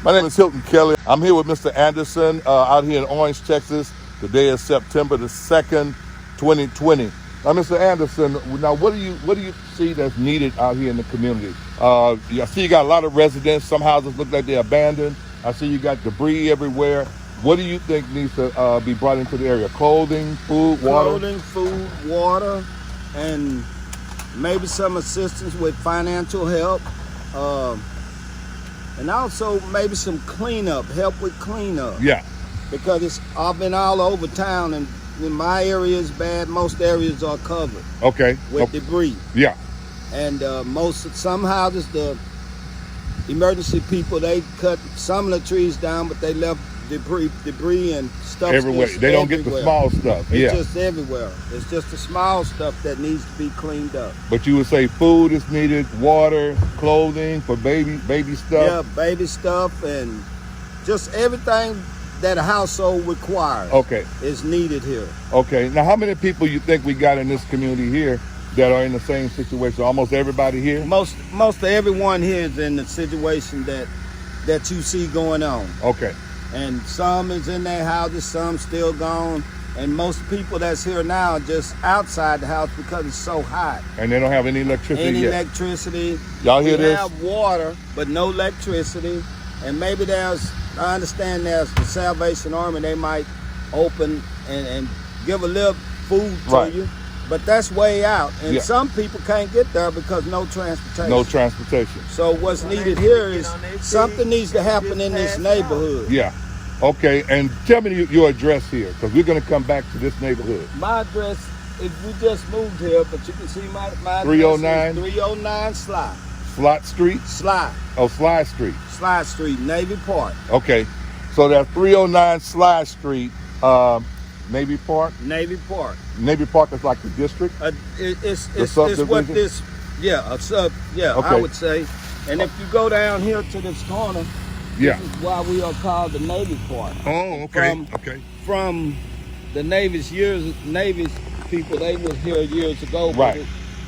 My name is Hilton Kelly. I'm here with Mr. Anderson out here in Orange, Texas. Today is September the 2nd, 2020. Now, Mr. Anderson, now what do you see that's needed out here in the community? I see you got a lot of residents. Some houses look like they're abandoned. I see you got debris everywhere. What do you think needs to be brought into the area? Clothing, food, water? Clothing, food, water, and maybe some assistance with financial help. And also maybe some cleanup, help with cleanup. Yeah. Because I've been all over town, and in my area is bad. Most areas are covered. Okay. With debris. Yeah. And some houses, the emergency people, they cut some of the trees down, but they left debris and stuff everywhere. They don't get the small stuff. It's just everywhere. It's just the small stuff that needs to be cleaned up. But you would say food is needed, water, clothing for baby stuff. Yeah, baby stuff, and just everything that a household requires. Okay. Is needed here. Okay. Now, how many people you think we got in this community here that are in the same situation? Almost everybody here. Most of everyone here is in the situation that you see going on. Okay. And some is in their houses, some still gone. And most people that's here now are just outside the house because it's so hot. And they don't have any electricity yet. Electricity. Y'all hear this? We have water, but no electricity. And maybe I understand there's the Salvation Army, they might open and give a little food to you. But that's way out. And some people can't get there because no transportation. No transportation. So what's needed here is something needs to happen in this neighborhood. Yeah. Okay, and tell me your address here, because we're going to come back to this neighborhood. My address, we just moved here, but you can see my 309? 309 Sly. Slot Street? Sly. Oh, Sly Street. Sly Street, Navy Park. Okay, so that's 309 Sly Street, Navy Park? Navy Park. Navy Park is like the district? It's what this, okay. I would say. And if you go down here to this corner, this is why we are called the Navy Park. Oh, okay. From the Navy's people, they was here years ago. Right.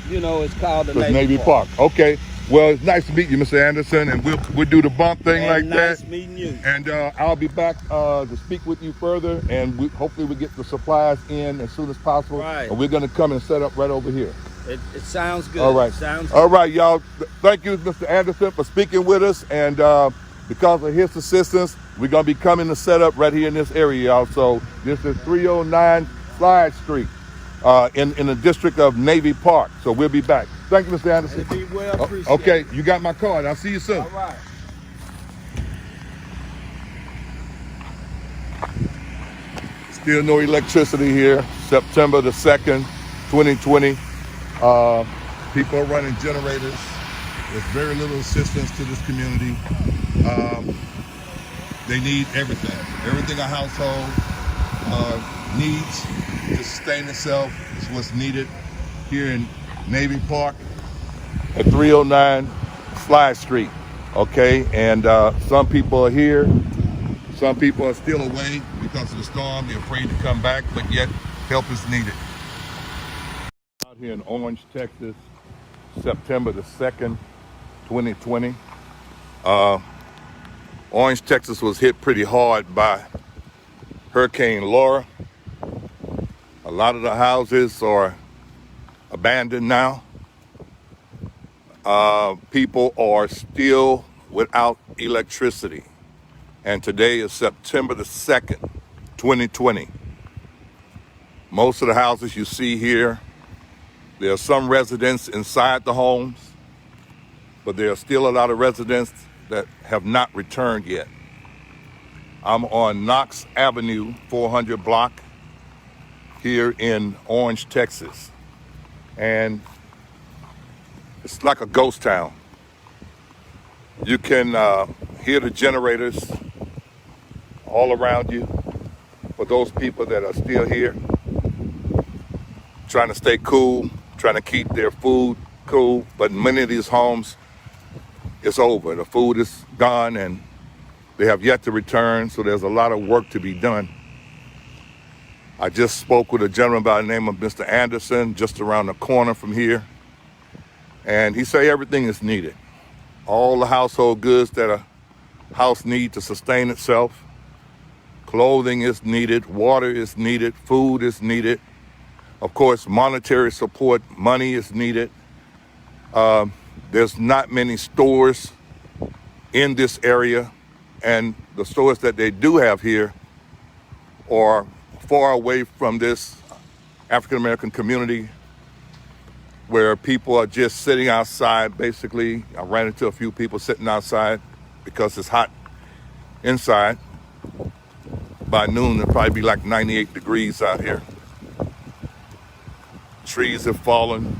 It's called the Navy Park. Okay. Well, it's nice to meet you, Mr. Anderson, and we'll do the bump thing like that. Nice meeting you. And I'll be back to speak with you further, and hopefully we get the supplies in as soon as possible. Right. And we're going to come and set up right over here. It sounds good. All right. Sounds good. All right, y'all. Thank you, Mr. Anderson, for speaking with us. And because of his assistance, we're going to be coming to set up right here in this area, y'all. So this is 309 Slide Street in the district of Navy Park. So we'll be back. Thank you, Mr. Anderson. It'd be well appreciated. Okay, you got my card. I'll see you soon. All right. Still no electricity here. September the 2nd, 2020. People are running generators. There's very little assistance to this community. They need everything. Everything a household needs to sustain itself is what's needed here in Navy Park at 309 Slide Street. Okay, and some people are here. Some people are still away because of the storm. They're afraid to come back, but yet help is needed. Out here in Orange, Texas, September the 2nd, 2020. Orange, Texas was hit pretty hard by Hurricane Laura. A lot of the houses are abandoned now. People are still without electricity. And today is September the 2nd, 2020. Most of the houses you see here, there are some residents inside the homes, but there are still a lot of residents that have not returned yet. I'm on Knox Avenue, 400 block here in Orange, Texas. And it's like a ghost town. You can hear the generators all around you for those people that are still here, trying to stay cool, trying to keep their food cool. But many of these homes, it's over. The food is gone and they have yet to return, so there's a lot of work to be done. I just spoke with a gentleman by the name of Mr. Anderson, just around the corner from here. And he said everything is needed. All the household goods that are house need to sustain itself. Clothing is needed, water is needed, food is needed. Of course, monetary support, money is needed. There's not many stores in this area, and the stores that they do have here are far away from this African American community where people are just sitting outside. Basically, I ran into a few people sitting outside because it's hot inside. By noon, it'll probably be like 98 degrees out here. Trees have fallen.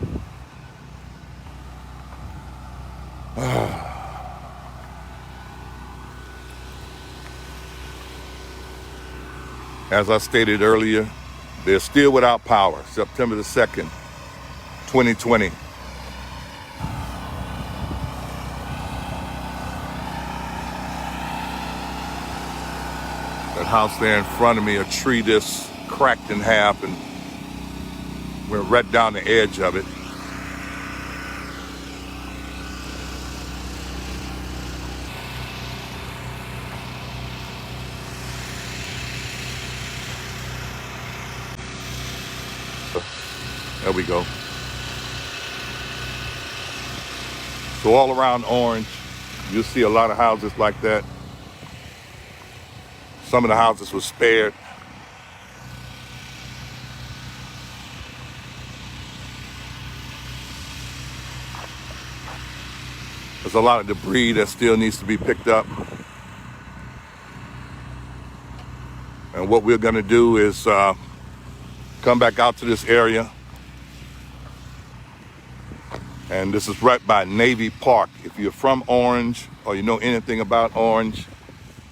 As I stated earlier, they're still without power. September the 2nd, 2020. That house there in front of me, a tree just cracked in half and went right down the edge of it. There we go. So all around Orange, you'll see a lot of houses like that. Some of the houses were spared. There's a lot of debris that still needs to be picked up. And what we're gonna do is come back out to this area. And this is right by Navy Park. If you're from Orange or you know anything about Orange,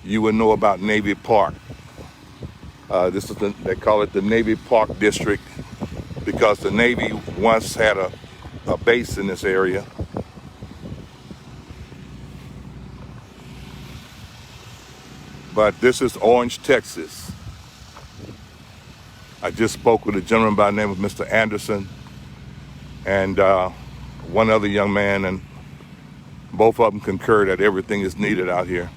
you would know about Navy Park. This is they call it the Navy Park District because the Navy once had a base in this area. But this is Orange, Texas. I just spoke with a gentleman by the name of Mr. Anderson and one other young man, and both of them concur that everything is needed out here.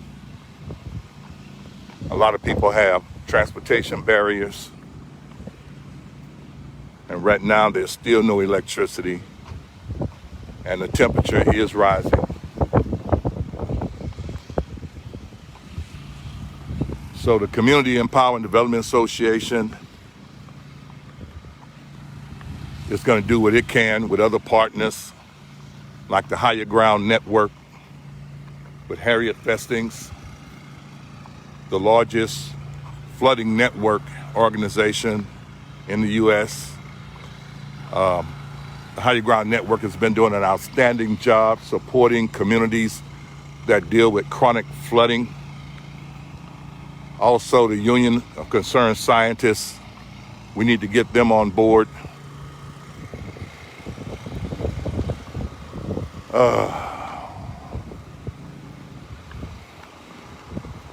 A lot of people have transportation barriers, and right now there's still no electricity, and the temperature is rising. So the Community Empowerment Development Association is going to do what it can with other partners like the Higher Ground Network, with Harriet Festings, the largest flooding network organization in the U.S. The Higher Ground Network has been doing an outstanding job supporting communities that deal with chronic flooding. Also, the Union of Concerned Scientists, we need to get them on board.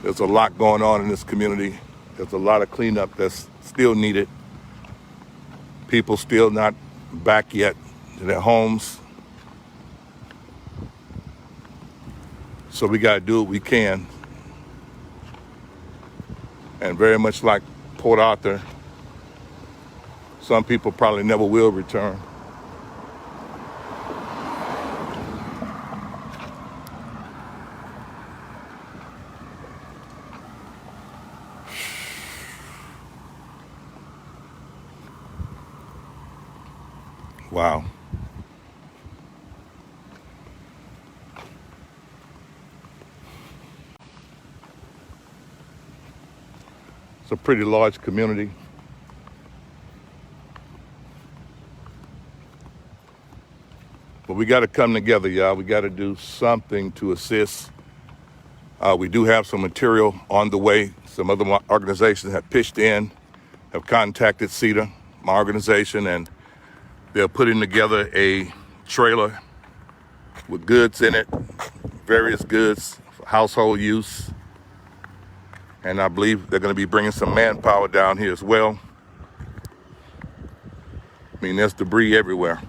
There's a lot going on in this community. There's a lot of cleanup that's still needed. People still not back yet to their homes. So we got to do what we can. And very much like Port Arthur, some people probably never will return. Wow. It's a pretty large community. But we got to come together, y'all. We got to do something to assist. We do have some material on the way. Some other organizations have pitched in, have contacted CETA, my organization, and they're putting together a trailer with goods in it, various goods for household use. And I believe they're going to be bringing some manpower down here as well. I mean, there's debris everywhere.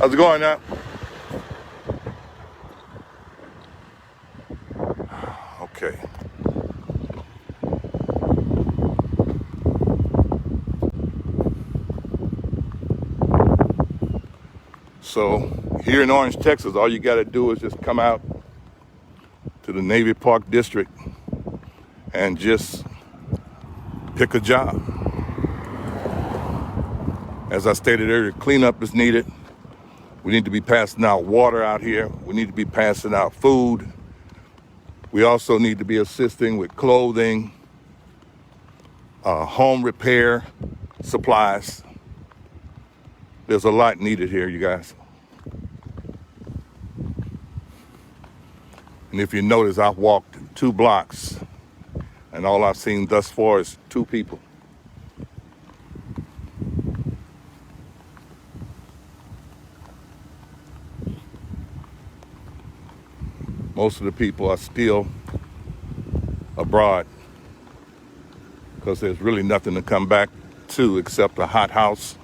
How's it going now? Okay. So here in Orange, Texas, all you got to do is just come out to the Navy Park District and just pick a job. As I stated earlier, cleanup is needed. We need to be passing out water out here. We need to be passing out food. We also need to be assisting with clothing, home repair supplies. There's a lot needed here, you guys. And if you notice, I've walked 2 blocks and all I've seen thus far is 2 people. Most of the people are still abroad because there's really nothing to come back to except a hot house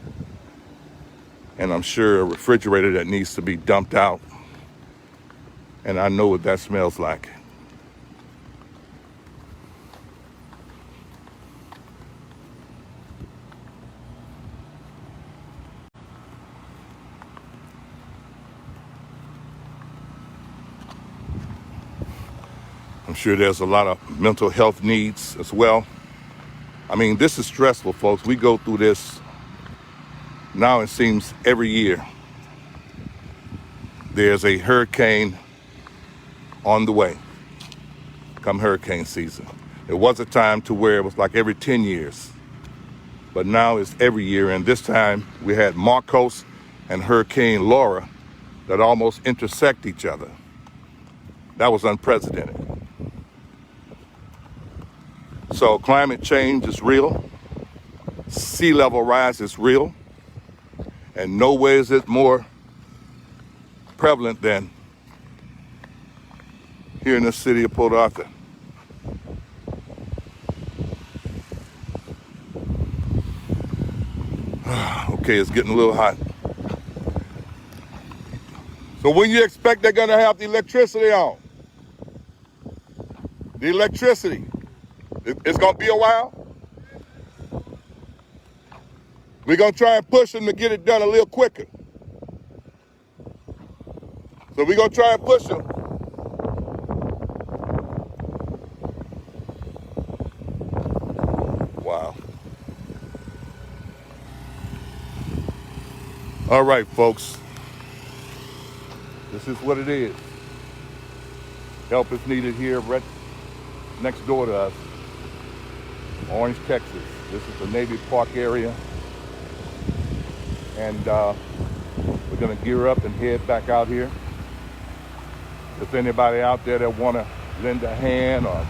and I'm sure a refrigerator that needs to be dumped out. And I know what that smells like. I'm sure there's a lot of mental health needs as well. I mean, this is stressful, folks. We go through this now, it seems, every year. There's a hurricane on the way, come hurricane season. There was a time to where it was like every 10 years, but now it's every year. And this time we had Marcos and Hurricane Laura that almost intersect each other. That was unprecedented. So climate change is real. Sea level rise is real. And nowhere is it more prevalent than here in the city of Port Arthur. Okay, it's getting a little hot. So when you expect they're gonna have the electricity on? The electricity. It's gonna be a while. We're gonna try and push them to get it done a little quicker. So we're gonna try and push them. Wow. All right, folks. This is what it is. Help is needed here right next door to us. Orange, Texas. This is the Navy Park area. And we're gonna gear up and head back out here. If anybody out there that wanna lend a hand or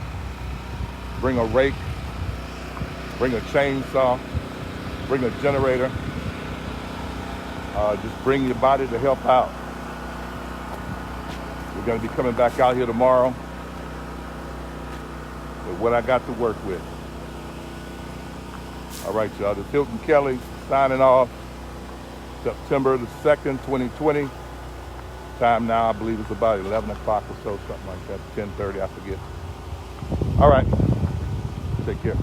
bring a rake, bring a chainsaw, bring a generator, just bring your body to help out. We're gonna be coming back out here tomorrow with what I got to work with. All right, y'all, this is Hilton Kelly signing off. September the 2nd, 2020. Time now, I believe it's about 11 o'clock or so, something like that, 10:30, I forget. All right, take care.